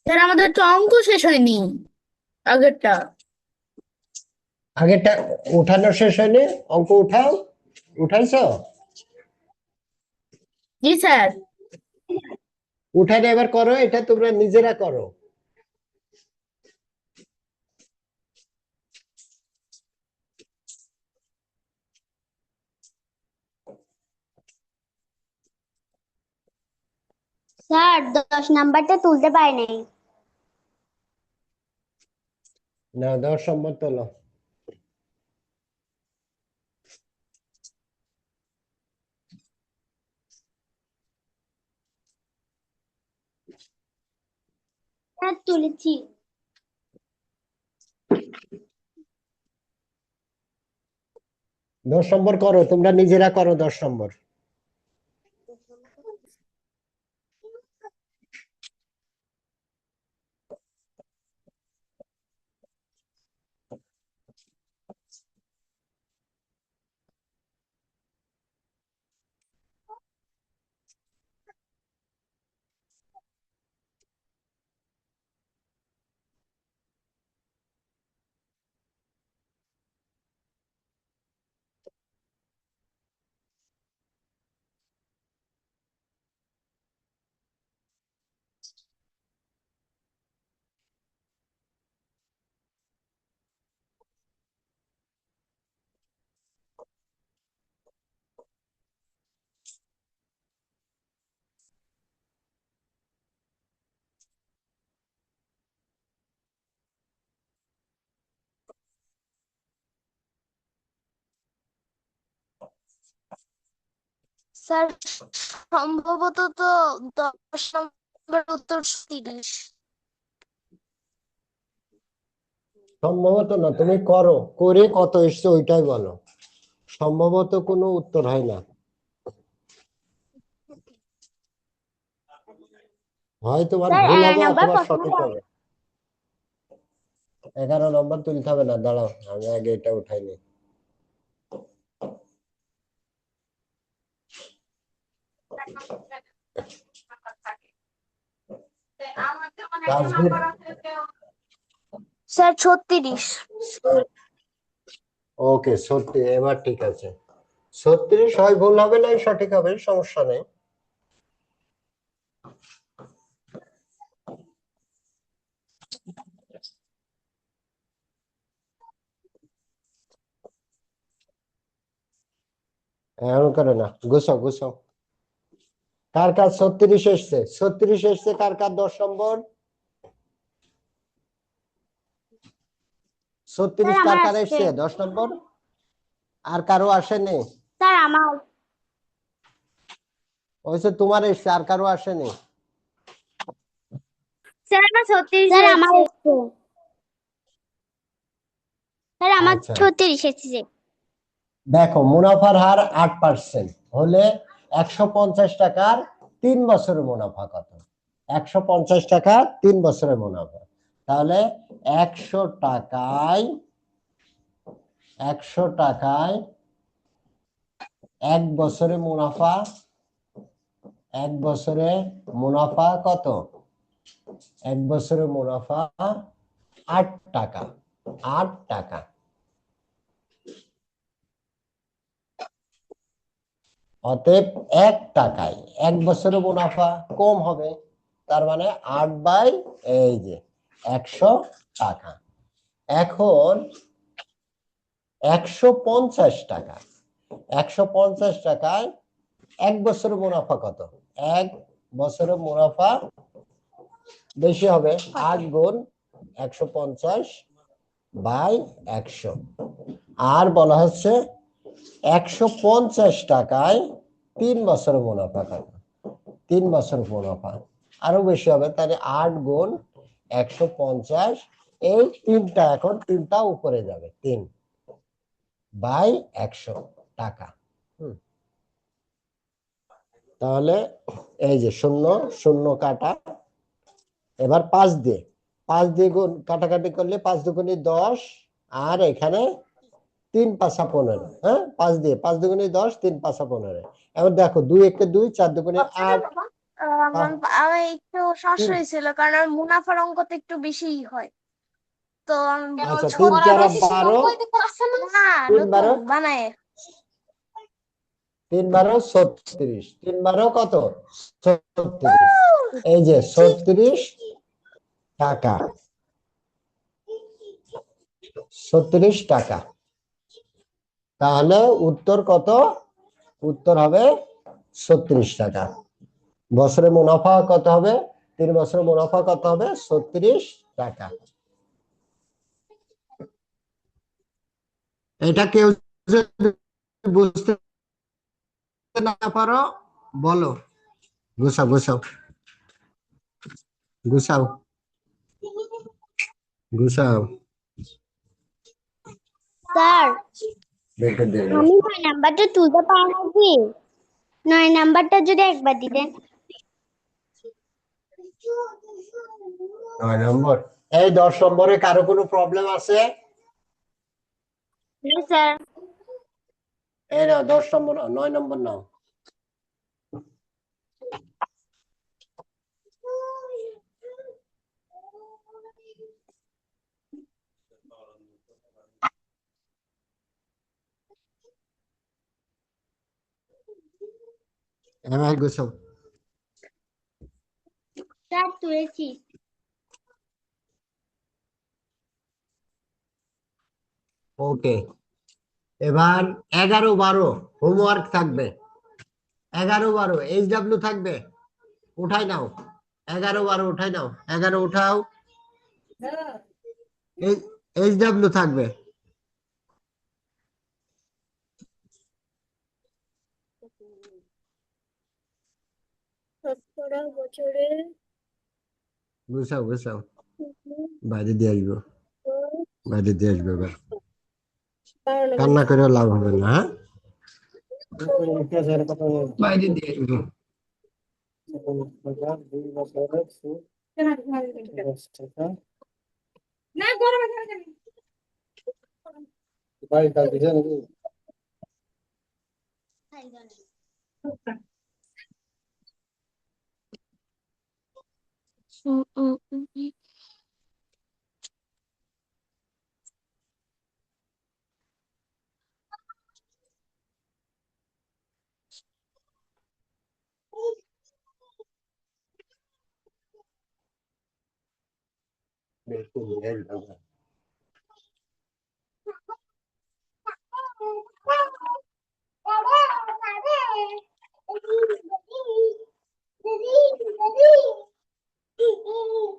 স্যার আমাদের তো অঙ্ক শেষ হয়নি আগেরটা। আগেরটা উঠানো শেষ হয়নি? অঙ্ক উঠাও, উঠাইছো? জি স্যার। উঠানে এবার করো, এটা তোমরা নিজেরা করো। স্যার 10 নাম্বারটা তুলতে পারি নাই। না, 10 নম্বর তোলো। স্যার তুলেছি। 10 নম্বর করো, তোমরা নিজেরা করো 10 নম্বর। স্যার সম্ভবত তো 10 নম্বর উত্তর 30। সম্ভবত না, তুমি করো, করে কত এসছে ওইটাই বলো। সম্ভবত কোনো উত্তর হয় না, হয় তোমার স্যার ভুল 11 হবে নাম্বার অথবা প্রশ্ন সঠিক হবে। 11 নম্বর তুলতে হবে না, দাঁড়াও, আমি আগে এটা উঠাইনি। তাসভীর, স্যার 36। ওকে, সত্যি, এবার ঠিক আছে। 36 হয় ভুল হবে না, সঠিক হবে, সমস্যা নেই। এমন করে না, গুছাও গুছাও। কার কার 36 এসছে? 36 এসছে কার কার? 10 নম্বর। স্যার 36 কার আমার কার আসছে। এসছে 10 নম্বর? আর কারো আসেনি? স্যার আমার। ওইসে তোমার এসছে, আর কারো আসেনি? স্যার আমার 36 স্যার আমার হয়েছে। এসছে। স্যার আমার আচ্ছা 36 এসেছে। দেখো, মুনাফার হার 8% হলে 150 টাকার 3 বছরের মুনাফা কত? 150 টাকা 3 বছরের মুনাফা, তাহলে 100 টাকায় 1 বছরে মুনাফা, 1 বছরে মুনাফা কত? 1 বছরে মুনাফা 8 টাকা, 8 টাকা। অতএব 1 টাকায় 1 বছরের মুনাফা কম হবে, তার মানে 8 এই যে 100 টাকা। এখন 150 টাকা, 150 টাকায় 1 বছরের মুনাফা কত? 1 বছরের মুনাফা বেশি হবে, 8 গুণ 150/100। আর বলা হচ্ছে 150 টাকায় 3 বছরের মুনাফা কত? 3 বছর মুনাফা আরো বেশি হবে, তাহলে 8 গুণ 150, এই তিনটা এখন তিনটা উপরে যাবে, 3/100 টাকা। তাহলে এই যে 0 0 কাটা, এবার 5 দিয়ে গুণ কাটাকাটি করলে 5 দুগুণে 10, আর এখানে 3 পাঁচা 15। হ্যাঁ, 5 দুগুণে 10, 3 পাঁচা 15। এবার দেখো 2 একে 2, 4 দুগুণে 8। আমার একটু সমস্যা হয়েছিল কারণ আমার মুনাফার অঙ্কটা একটু বেশিই হয়, তো আমি আচ্ছা, 3 4 12, না 3 12, নতুন বানায় 3 12 36, 3 12 কত? 36। এই যে 36 টাকা, 36 টাকা। তাহলে উত্তর কত? উত্তর হবে 36 টাকা। বছরে মুনাফা কত হবে? 3 বছরে মুনাফা কত হবে? 36 টাকা। এটা কেউ যদি বুঝতে না পারো বলো, গুছাও গুছাও গুছাও গুছাও। স্যার বেটে দে। আমি 9 নাম্বারটা তুলতে পারি নাকি? 9 নাম্বারটা যদি একবার দিতেন। 9 নম্বর। এই 10 নম্বরে কারো কোনো প্রবলেম আছে? না স্যার। এই নাও 10 নম্বর, 9 নম্বর নাও। এবার গুছাও। স্যার তুলেছি। ওকে, এবার 11 12 হোমওয়ার্ক থাকবে। 11 12 এইচডব্লিউ থাকবে, উঠাই নাও। 11 12 উঠাই নাও, 11 উঠাও। এইচডব্লিউ থাকবে। গুছাও গুছাও, বাইরে দিয়ে আসবো, বাইরে দিয়ে আসবে। এবার কান্না করে লাভ হবে না, হ্যাঁ, বাইরে দিয়ে আসবো।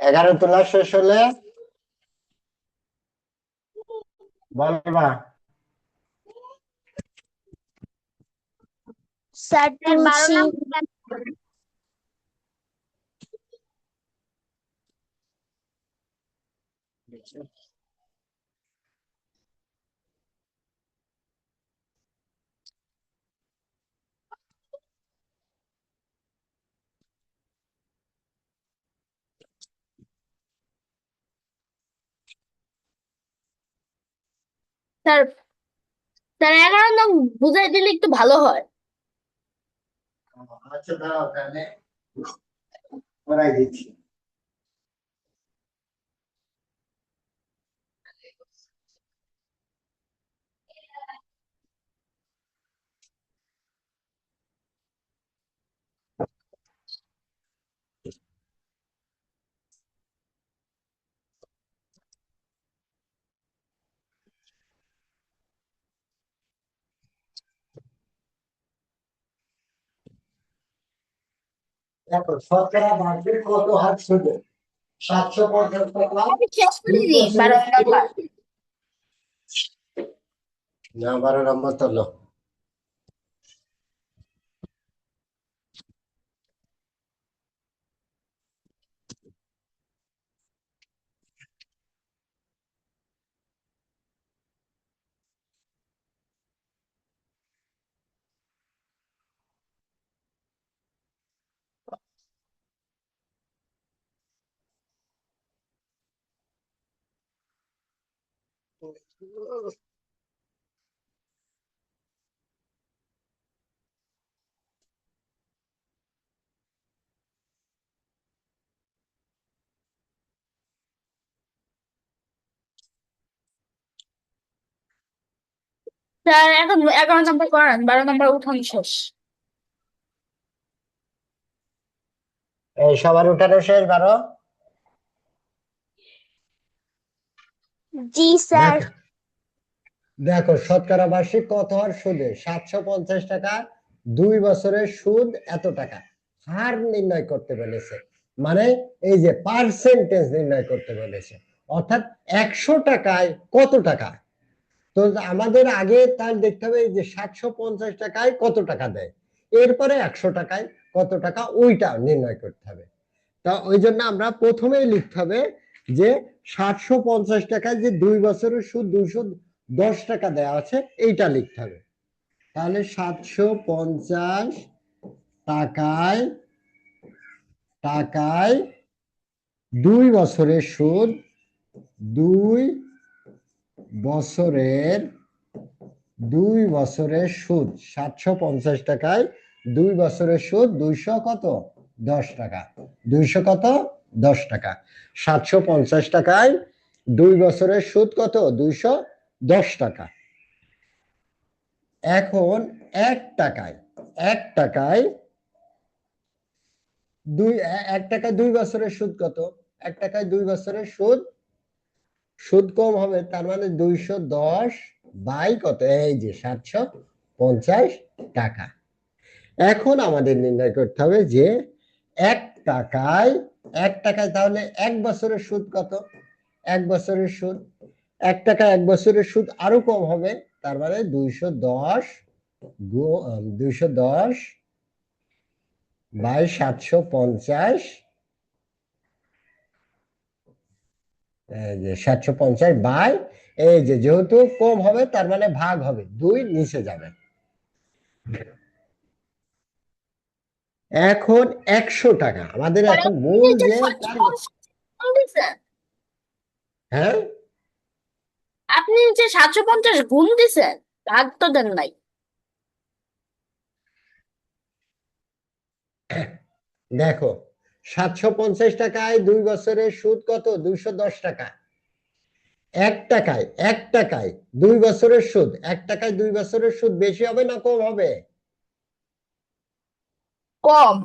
এগারো তোলা শেষ হলে বলবা। স্যার 12 তুলছি। নাম্বার স্যার, স্যার 11 নং বুঝাই দিলে একটু ভালো হয়। আচ্ছা দাঁড়াও তাহলে করাই দিচ্ছি। দেখো শতকরা বার্ষিক কত হার সুদে 750 টাকা আমি শেষ করে 2 দিই বছরের 12 নাম্বার। না 12 নম্বর তো লো। স্যার এখন 11 নাম্বার করান, 12 নাম্বার উঠানো শেষ। এই সবার উঠানো শেষ 12। জি স্যার। দেখো দেখো শতকরা বার্ষিক কত হার সুদে 750 টাকা 2 বছরের সুদ এত টাকা হার নির্ণয় করতে বলেছে। মানে এই যে পার্সেন্টেজ নির্ণয় করতে বলেছে, অর্থাৎ 100 টাকায় কত টাকা। তো আমাদের আগে তার দেখতে হবে এই যে 750 টাকায় কত টাকা দেয়, এরপরে 100 টাকায় কত টাকা ওইটা নির্ণয় করতে হবে। তা ওই জন্য আমরা প্রথমেই লিখতে হবে যে 750 টাকায় যে 2 বছরের সুদ 210 টাকা দেওয়া আছে এইটা লিখতে হবে। তাহলে 750 টাকায় টাকায় 2 বছরের সুদ 2 বছরের সুদ 750 টাকায় 2 বছরের সুদ 200 কত 10 টাকা। 200 কত 10 টাকা। 750 টাকায় 2 বছরের সুদ কত 210 টাকা। এখন 1 টাকায় 2 বছরের সুদ কত, 1 টাকায় 2 বছরের সুদ কম হবে, তার মানে 210 বাই কত এই যে 750 টাকা। এখন আমাদের নির্ণয় করতে হবে যে 1 টাকায় তাহলে 1 বছরের সুদ কত, 1 বছরের সুদ 1 টাকায় 1 বছরের সুদ আরো কম হবে, তার মানে 210 বাই 750, এই যে 750 বাই এই যে যেহেতু কম হবে তার মানে ভাগ হবে 2 নিচে যাবে। এখন 100 টাকা আমাদের স্যার, এখন আপনি মূল যে যে 750 গুণ দিছেন, হ্যাঁ আপনি যে 750 গুণ দিছেন, ভাগ তো দেন নাই। দেখো 750 টাকায় 2 বছরের সুদ কত 210 টাকা। 1 টাকায় 2 বছরের সুদ, 1 টাকায় 2 বছরের সুদ বেশি হবে না কম হবে? কম।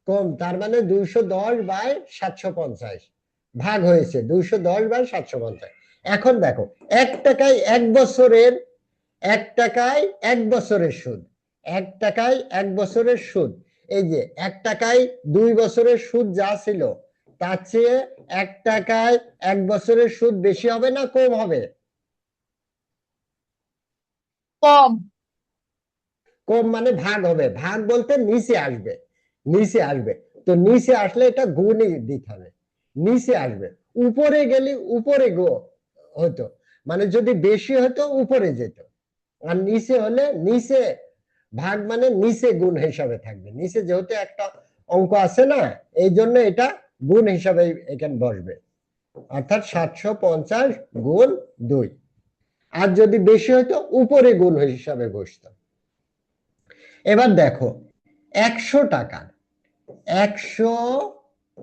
কম, তার মানে 210 বাই 750 ভাগ হয়েছে 210 বাই 750। এখন দেখো 1 টাকায় 1 বছরের 1 টাকায় 1 বছরের সুদ, 1 টাকায় 1 বছরের সুদ, এই যে 1 টাকায় 2 বছরের সুদ যা ছিল তার চেয়ে 1 টাকায় 1 বছরের সুদ বেশি হবে না কম হবে? কম। কম মানে ভাগ হবে, ভাগ বলতে নিচে আসবে, নিচে আসবে। তো নিচে আসলে এটা গুণই দিতে হবে, নিচে আসবে, উপরে গেলে উপরে গো হতো, মানে যদি বেশি হতো উপরে যেত, আর নিচে হলে নিচে ভাগ মানে নিচে গুণ হিসাবে থাকবে, নিচে যেহেতু একটা অঙ্ক আছে না, এই জন্য এটা গুণ হিসাবে এখানে বসবে, অর্থাৎ 750 গুণ 2। আর যদি বেশি হতো উপরে গুণ হিসাবে বসতো। এবার দেখো 100 টাকা, 100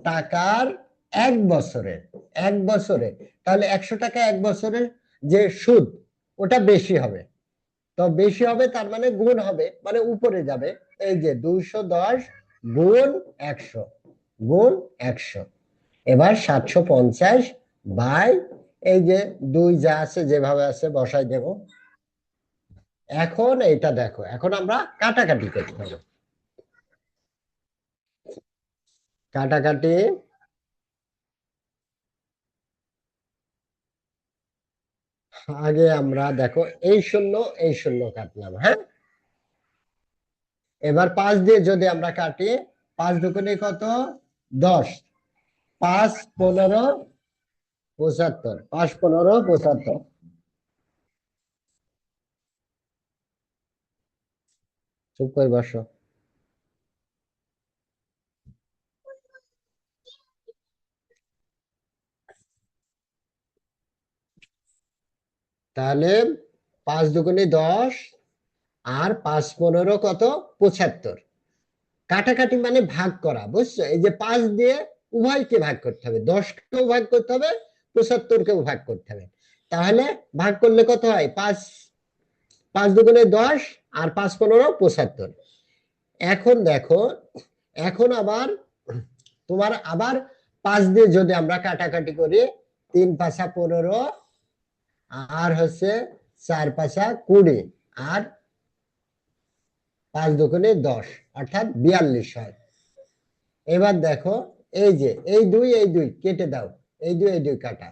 টাকার 1 বছরের, 1 বছরে, তাহলে 100 টাকা 1 বছরের যে সুদ ওটা বেশি হবে, তো বেশি হবে তার মানে গুণ হবে, মানে উপরে যাবে। এই যে 210 গুণ 100 গুণ 100, এবার 750 বাই এই যে 2 যা আছে যেভাবে আছে বসাই দেব। এখন এটা দেখো, এখন আমরা কাটাকাটি করতে হবে, কাটাকাটি। আগে আমরা দেখো এই শূন্য কাটলাম, হ্যাঁ, এবার 5 দিয়ে যদি আমরা কাটি, 5 দুগুণে কত, 10, 5 15 75, 5 15 75। চুপ করে বসো। তাহলে 5 দুগুণে 10 আর 5 15 কত, 75। কাটাকাটি মানে ভাগ করা, বুঝছো? এই যে 5 দিয়ে উভয়কে ভাগ করতে হবে, 10 কেও ভাগ করতে হবে, 75 কেও ভাগ করতে হবে। তাহলে ভাগ করলে কত হয়, 5 দুগুণে 10 আর 5 15 75। এখন দেখো, এখন আবার তোমার আবার 5 দিয়ে যদি আমরা কাটাকাটি করি, 3 5 15 আর হচ্ছে 4 5 20 আর 5 দুগুণে 10, অর্থাৎ 42 হয়। এবার দেখো এই যে এই দুই কেটে দাও, এই দুই কাটা,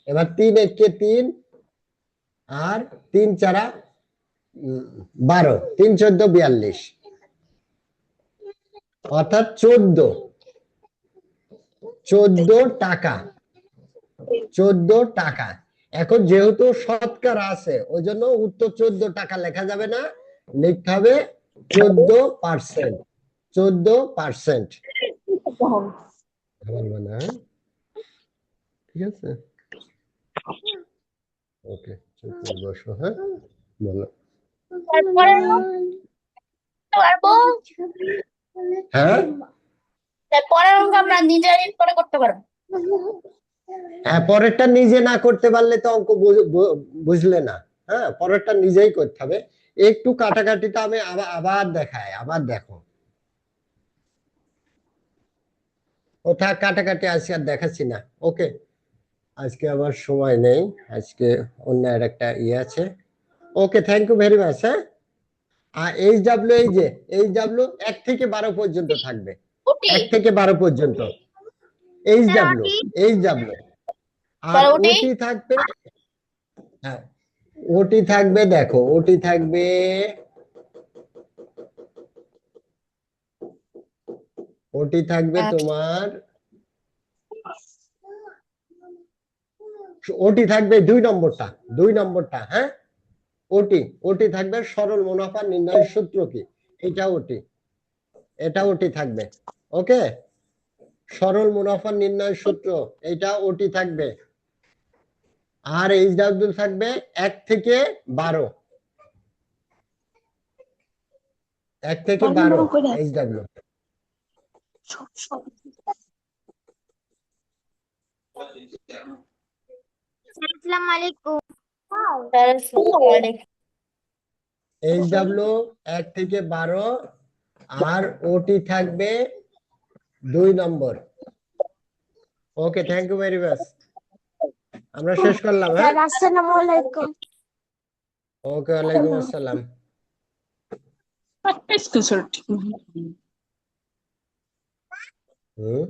এবার 3 1 3 আর 3 4 12, 3 14 42, অর্থাৎ 14 টাকা, 14 টাকা। এখন যেহেতু শতকরা আছে ওই জন্য উত্তর 14 টাকা লেখা যাবে না, লিখতে হবে 14%, 14%। ঠিক আছে, ওকে, চুপ করে বসো, হ্যাঁ, বলো। তারপরে পারবো, হ্যাঁ, পরের অঙ্ক আমরা নিজেরাই করে করতে পারবো। হ্যাঁ, পরেরটা নিজে না করতে পারলে তো অঙ্ক বুঝলে না, হ্যাঁ, পরেরটা নিজেই করতে হবে। একটু কাটাকাটিটা আমি আবার দেখাই, আবার দেখো, ওটা কাটাকাটি আজকে আর দেখাচ্ছি না, ওকে, আজকে আবার সময় নেই, আজকে অন্য আর একটা ইয়ে আছে। ওকে, থ্যাংক ইউ ভেরি মাচ। হ্যাঁ, আর এই যে ডাব্লিউ 1 থেকে 12 পর্যন্ত থাকবে, ওটি 1 থেকে 12 পর্যন্ত ডাব্লিউ আর তাহলে ওটি ওটি থাকবে। হ্যাঁ, ওটি থাকবে, দেখো ওটি থাকবে, ওটি থাকবে তোমার, ওটি থাকবে 2 নম্বরটা, হ্যাঁ, ওটি থাকবে সরল মুনাফা নির্ণয়ের সূত্র কি, এটা ওটি থাকবে। ওকে, সরল মুনাফা নির্ণয়ের সূত্র, এটা ওটি থাকবে। আর এইচডব্লিউ থাকবে 1 থেকে 12, 1 থেকে 12 এইচডব্লিউ। আসসালামু আলাইকুম। এইচডব্লিউ 1 থেকে 12 আর ওটি থাকবে 2 নম্বর। ওকে, থ্যাংক ইউ ভেরি মাচ, আমরা শেষ করলাম, হ্যাঁ, স্যার আসসালামু আলাইকুম। ওকে, ওয়ালাইকুম আসসালাম। Screenshot. হুম।